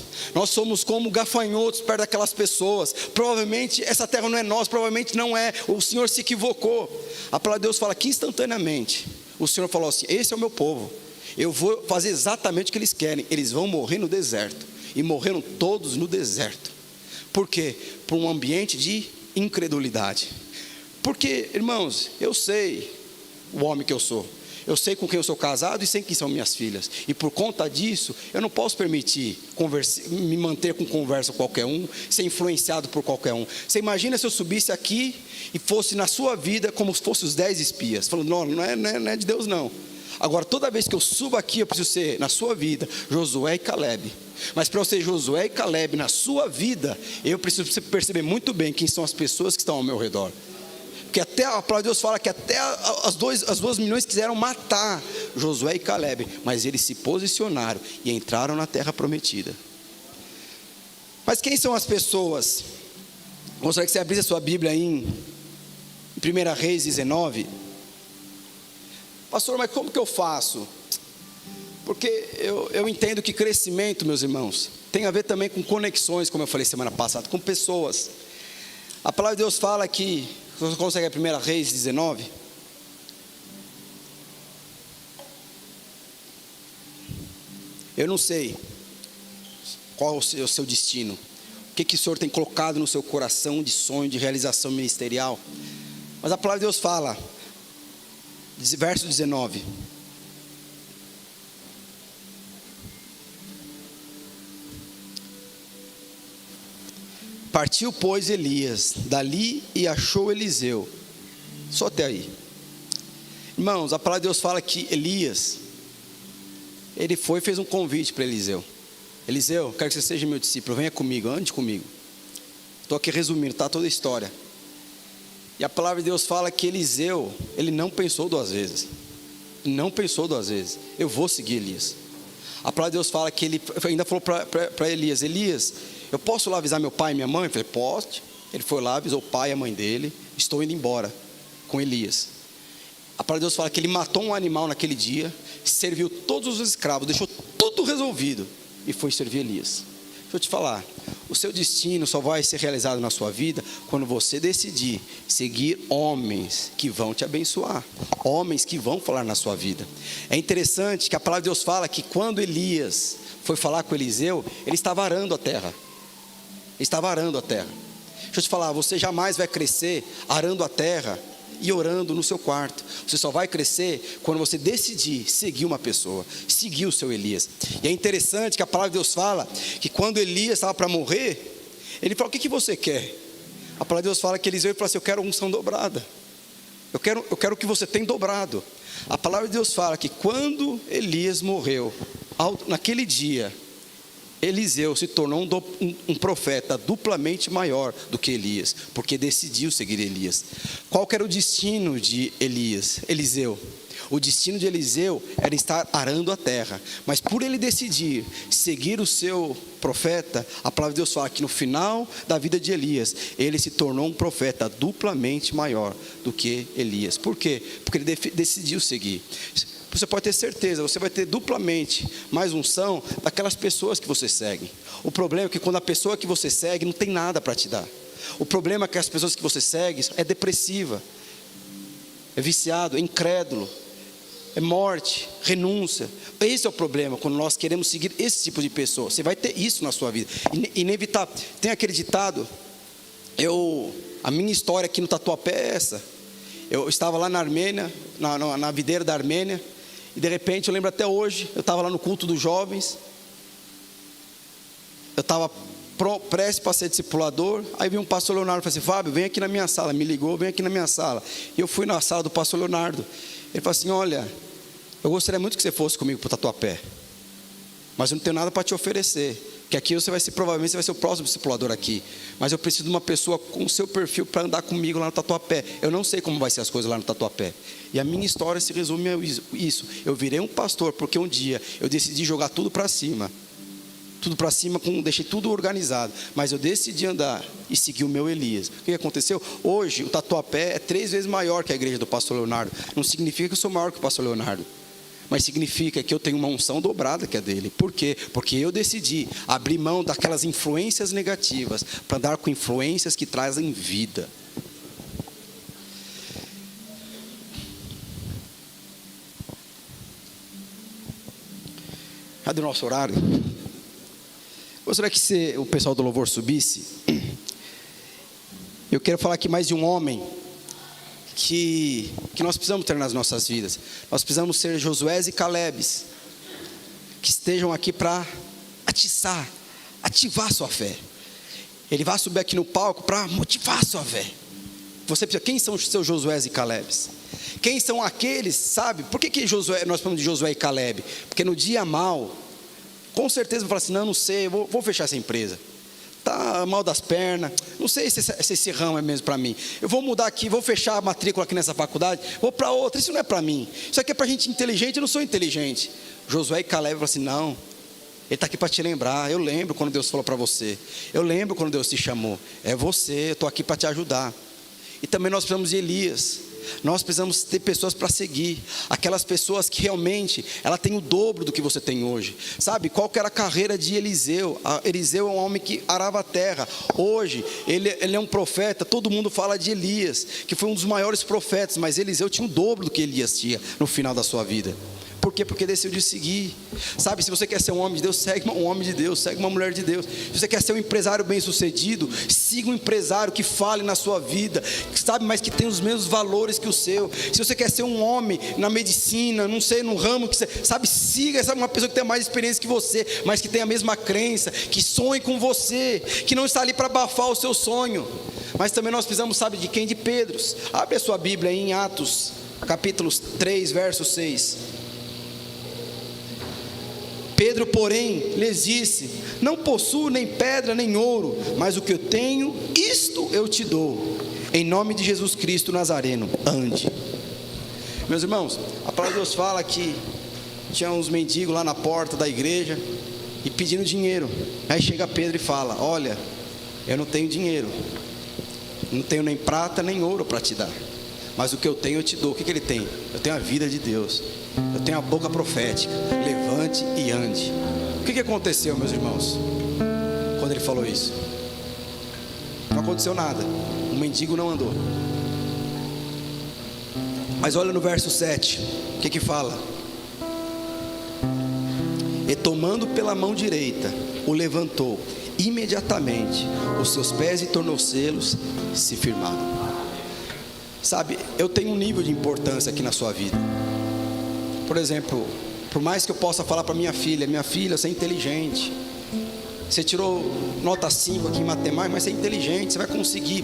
somos como gafanhotos perto daquelas pessoas, provavelmente essa terra não é nossa, provavelmente não é, o Senhor se equivocou. A palavra de Deus fala que instantaneamente, o Senhor falou assim: esse é o meu povo, eu vou fazer exatamente o que eles querem, eles vão morrer no deserto, e morreram todos no deserto. Por quê? Por um ambiente de incredulidade. Porque, irmãos, eu sei o homem que eu sou, eu sei com quem eu sou casado e sei quem são minhas filhas, e por conta disso, eu não posso permitir me manter com conversa com qualquer um, ser influenciado por qualquer um. Você imagina se eu subisse aqui e fosse na sua vida como se fosse os 10 espias, falando: não é de Deus não. Agora, toda vez que eu subo aqui, eu preciso ser, na sua vida, Josué e Caleb. Mas para eu ser Josué e Caleb na sua vida, eu preciso perceber muito bem quem são as pessoas que estão ao meu redor. Porque até a palavra de Deus fala que até as 2 milhões quiseram matar Josué e Caleb, mas eles se posicionaram e entraram na terra prometida. Mas quem são as pessoas? Gostaria que você abrisse a sua Bíblia aí em 1 Reis 19. Pastor, mas como que eu faço? Porque eu entendo que crescimento, meus irmãos, tem a ver também com conexões, como eu falei semana passada, com pessoas. A palavra de Deus fala que, você consegue a 1 Reis 19? Eu não sei qual é o seu destino, o que o Senhor tem colocado no seu coração de sonho, de realização ministerial, mas a palavra de Deus fala, verso 19: partiu, pois, Elias dali e achou Eliseu. Só até aí. Irmãos, a palavra de Deus fala que Elias, ele foi e fez um convite para Eliseu: Eliseu, quero que você seja meu discípulo, venha comigo, ande comigo. Estou aqui resumindo, tá, toda a história. E a palavra de Deus fala que Eliseu, ele não pensou 2 vezes. Não pensou 2 vezes. Eu vou seguir Elias. A palavra de Deus fala que ele ainda falou para Elias: Elias, eu posso lá avisar meu pai e minha mãe? Eu falei: pode. Ele foi lá, avisou o pai e a mãe dele: estou indo embora com Elias. A palavra de Deus fala que ele matou um animal naquele dia, serviu todos os escravos, deixou tudo resolvido. e foi servir Elias. Deixa eu te falar, o seu destino só vai ser realizado na sua vida quando você decidir seguir homens que vão te abençoar, homens que vão falar na sua vida. É interessante que a palavra de Deus fala que quando Elias foi falar com Eliseu, ele estava arando a terra. Ele estava arando a terra. Deixa eu te falar, você jamais vai crescer arando a terra e orando no seu quarto. Você só vai crescer quando você decidir seguir uma pessoa, seguir o seu Elias. E é interessante que a palavra de Deus fala que quando Elias estava para morrer, ele falou: o que você quer? A palavra de Deus fala que Eliseu falou assim: eu quero unção dobrada, eu quero o que você tem dobrado. A palavra de Deus fala que quando Elias morreu, naquele dia, Eliseu se tornou um profeta duplamente maior do que Elias, porque decidiu seguir Elias. Qual que era o destino de Eliseu? O destino de Eliseu era estar arando a terra, mas por ele decidir seguir o seu profeta, a palavra de Deus fala que no final da vida de Elias, ele se tornou um profeta duplamente maior do que Elias. Por quê? Porque ele decidiu seguir. Você pode ter certeza, você vai ter duplamente mais unção daquelas pessoas que você segue. O problema é que quando a pessoa que você segue não tem nada para te dar. O problema é que as pessoas que você segue é depressiva, é viciado, é incrédulo, é morte, renúncia. Esse é o problema quando nós queremos seguir esse tipo de pessoa. Você vai ter isso na sua vida, inevitável. Tem aquele ditado, a minha história aqui no Tatuapé é essa. Eu estava lá na Armênia, na videira da Armênia, e de repente, eu lembro até hoje, eu estava lá no culto dos jovens, eu estava prestes para ser discipulador, aí veio um pastor Leonardo e falou assim: Fábio, vem aqui na minha sala. Me ligou: vem aqui na minha sala. E eu fui na sala do pastor Leonardo. Ele falou assim: olha, eu gostaria muito que você fosse comigo para o Tatuapé, mas eu não tenho nada para te oferecer, que aqui provavelmente você vai ser o próximo discipulador aqui, mas eu preciso de uma pessoa com o seu perfil para andar comigo lá no Tatuapé. Eu não sei como vai ser as coisas lá no Tatuapé. E a minha história se resume a isso. Eu virei um pastor porque um dia eu decidi jogar tudo para cima, deixei tudo organizado, mas eu decidi andar e seguir o meu Elias. O que aconteceu? Hoje o Tatuapé é 3 vezes maior que a igreja do pastor Leonardo. Não significa que eu sou maior que o pastor Leonardo, mas significa que eu tenho uma unção dobrada que é dele. Por quê? Porque eu decidi abrir mão daquelas influências negativas para andar com influências que trazem vida. Cadê o nosso horário? Gostaria que o pessoal do louvor subisse. Eu quero falar aqui mais de um homem que nós precisamos ter nas nossas vidas. Nós precisamos ser Josués e Calebes, que estejam aqui para ativar a sua fé. Ele vai subir aqui no palco para motivar a sua fé. Você precisa, quem são os seus Josués e Calebes? Quem são aqueles, sabe? Por que nós falamos de Josué e Caleb? Porque no dia mal, com certeza vou falar assim: não sei, vou fechar essa empresa. Está mal das pernas, não sei se esse ramo é mesmo para mim. Eu vou mudar aqui, vou fechar a matrícula aqui nessa faculdade, vou para outra, isso não é para mim. Isso aqui é para gente inteligente, eu não sou inteligente. Josué e Caleb falam assim: não, ele está aqui para te lembrar. Eu lembro quando Deus falou para você, eu lembro quando Deus te chamou. É você, eu estou aqui para te ajudar. E também nós precisamos de Elias. Nós precisamos ter pessoas para seguir, aquelas pessoas que realmente ela tem o dobro do que você tem hoje. Sabe qual que era a carreira de Eliseu? Eliseu é um homem que arava a terra. Hoje ele é um profeta. Todo mundo fala de Elias, que foi um dos maiores profetas, mas Eliseu tinha o dobro do que Elias tinha no final da sua vida. Por quê? Porque decidiu seguir. Sabe, se você quer ser um homem de Deus, segue um homem de Deus, segue uma mulher de Deus. Se você quer ser um empresário bem sucedido, siga um empresário que fale na sua vida, sabe, mas que tem os mesmos valores que o seu. Se você quer ser um homem na medicina, não sei, no ramo que você, sabe, siga uma pessoa que tem mais experiência que você, mas que tem a mesma crença, que sonhe com você, que não está ali para abafar o seu sonho. Mas também nós precisamos, sabe, de quem? De Pedro. Abre a sua Bíblia aí em Atos, capítulo 3, verso 6. Pedro, porém, lhes disse: não possuo nem pedra nem ouro, mas o que eu tenho, isto eu te dou. Em nome de Jesus Cristo Nazareno, ande. Meus irmãos, a palavra de Deus fala que tinha uns mendigos lá na porta da igreja e pedindo dinheiro. Aí chega Pedro e fala: olha, eu não tenho dinheiro, não tenho nem prata nem ouro para te dar, mas o que eu tenho eu te dou. O que ele tem? Eu tenho a vida de Deus, eu tenho a boca profética. Levante e ande. O que aconteceu, meus irmãos, quando ele falou isso? Não aconteceu nada. O mendigo não andou. Mas olha no verso 7, o que fala? E tomando pela mão direita, o levantou. Imediatamente os seus pés e tornozelos se firmaram. Sabe, eu tenho um nível de importância aqui na sua vida. Por exemplo, por mais que eu possa falar para minha filha, você é inteligente, você tirou nota 5 aqui em matemática, mas você é inteligente, você vai conseguir.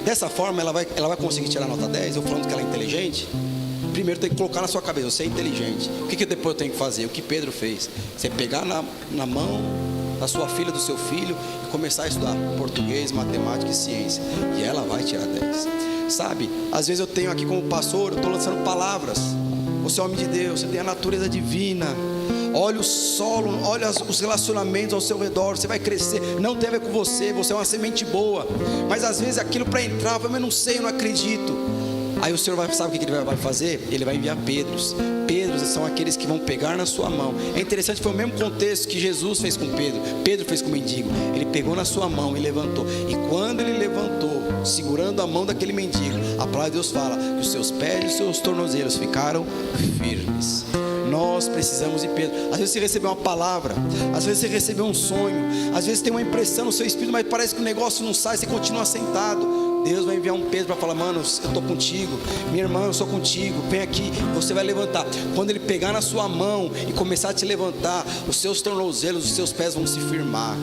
Dessa forma ela vai conseguir tirar nota 10, eu falando que ela é inteligente. Primeiro tem que colocar na sua cabeça, você é inteligente. O que depois eu tenho que fazer? O que Pedro fez? Você pegar na mão da sua filha, do seu filho, e começar a estudar português, matemática e ciência, e ela vai tirar 10. Sabe, às vezes eu tenho aqui como pastor, eu estou lançando palavras. Você é homem de Deus, você tem a natureza divina. Olha o solo, olha os relacionamentos ao seu redor. Você vai crescer, não tem a ver com você, você é uma semente boa. Mas às vezes aquilo para entrar, eu não sei, eu não acredito. Aí o Senhor sabe o que ele vai fazer? Ele vai enviar Pedros. Pedros são aqueles que vão pegar na sua mão. É interessante, foi o mesmo contexto que Jesus fez com Pedro. Pedro fez com o mendigo. Ele pegou na sua mão e levantou. E quando ele levantou, segurando a mão daquele mendigo, a palavra de Deus fala que os seus pés e os seus tornozelos ficaram firmes. Nós precisamos de Pedro. Às vezes você recebeu uma palavra, às vezes você recebeu um sonho, às vezes tem uma impressão no seu espírito, mas parece que o negócio não sai, você continua sentado. Deus vai enviar um Pedro para falar: mano, eu estou contigo, minha irmã, eu sou contigo, vem aqui, você vai levantar. Quando ele pegar na sua mão e começar a te levantar, os seus tornozelos, os seus pés vão se firmar.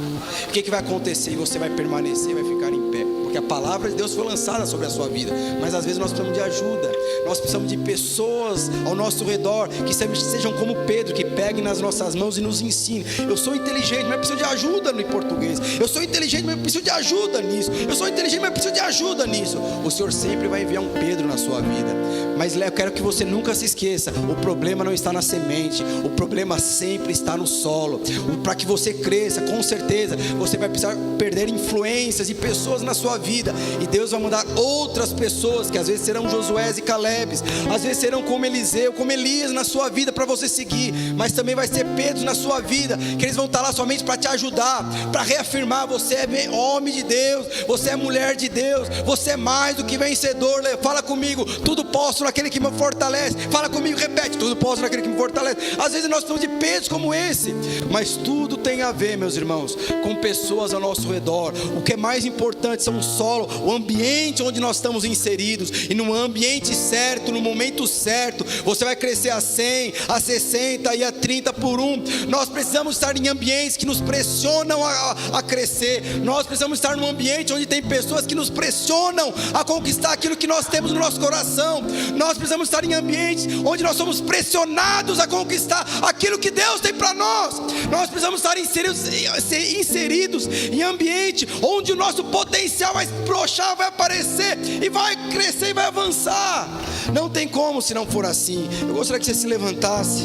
O que vai acontecer? Você vai permanecer, vai ficar em pé, porque a palavra de Deus foi lançada sobre a sua vida. Mas às vezes nós precisamos de ajuda, nós precisamos de pessoas ao nosso redor que sejam como Pedro, que peguem nas nossas mãos e nos ensinem. Eu sou inteligente, mas eu preciso de ajuda no português. Eu sou inteligente, mas eu preciso de ajuda nisso. Eu sou inteligente, mas eu preciso de ajuda nisso. O Senhor sempre vai enviar um Pedro na sua vida. Mas eu quero que você nunca se esqueça: o problema não está na semente, o problema sempre está no solo. Para que você cresça, com certeza você vai precisar perder influências e pessoas na sua vida, e Deus vai mandar outras pessoas, que às vezes serão Josués e Calebes, às vezes serão como Eliseu, como Elias na sua vida, para você seguir. Mas também vai ser Pedro na sua vida, que eles vão estar lá somente para te ajudar, para reafirmar: você é homem de Deus, você é mulher de Deus, você é mais do que vencedor. Fala comigo: tudo posso naquele que me fortalece. Fala comigo, repete: tudo posso naquele que me fortalece. Às vezes nós precisamos de Pedros como esse, mas tudo tem a ver, meus irmãos, com pessoas ao nosso redor. O que é mais importante são o solo, o ambiente onde nós estamos inseridos. E no ambiente certo, no momento certo, você vai crescer a 100, a 60 e a 30 por 1. Nós precisamos estar em ambientes que nos pressionam a crescer. Nós precisamos estar num ambiente onde tem pessoas que nos pressionam a conquistar aquilo que nós temos no nosso coração. Nós precisamos estar em ambientes onde nós somos pressionados a conquistar aquilo que Deus tem para nós. Nós precisamos estar inseridos em ambiente onde o nosso potencial vai brochar, vai aparecer e vai crescer e vai avançar. Não tem como se não for assim. Eu gostaria que você se levantasse.